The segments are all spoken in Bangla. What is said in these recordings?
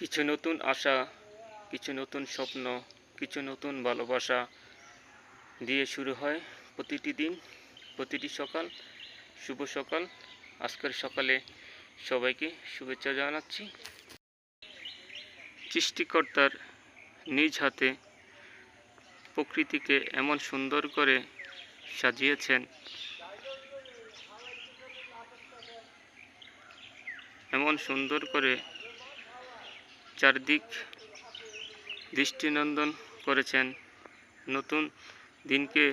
কিছু নতুন আশা, কিছু নতুন স্বপ্ন, কিছু নতুন ভালোবাসা দিয়ে শুরু হয় প্রতিটি দিন, প্রতিটি সকাল। শুভ সকাল। আজকের সকালে সবাইকে শুভেচ্ছা জানাচ্ছি। সৃষ্টিকর্তার নিজ হাতে প্রকৃতিকে এমন সুন্দর করে সাজিয়েছেন, এমন সুন্দর করে চারদিক দৃষ্টিনন্দন করেছেন, নতুন দিনকে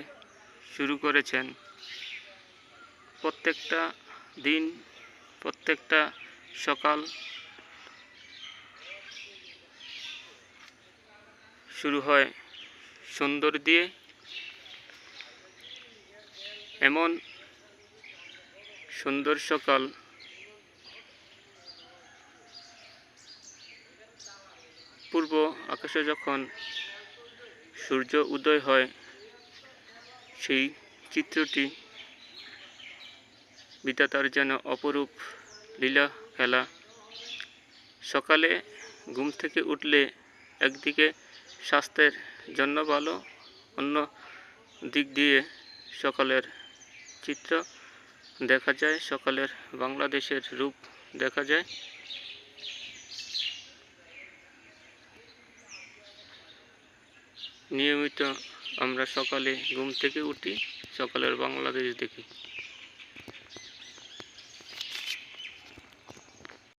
শুরু করেছেন। প্রত্যেকটা দিন, প্রত্যেকটা সকাল শুরু হয় সুন্দর দিয়ে। এমন সুন্দর সকাল পূর্ব আকাশে যখন সূর্য উদয় হয়, সেই চিত্রটি বিধাতার যেন অপরূপ লীলা খেলা। সকালে ঘুম থেকে উঠলে একদিকে স্বাস্থ্যের জন্য ভালো, অন্য দিক দিয়ে সকালের চিত্র দেখা যায়, সকালের বাংলাদেশের রূপ দেখা যায়। নিয়মিত আমরা সকালে ঘুম থেকে উঠি, সকালের বাংলাদেশ দেখি।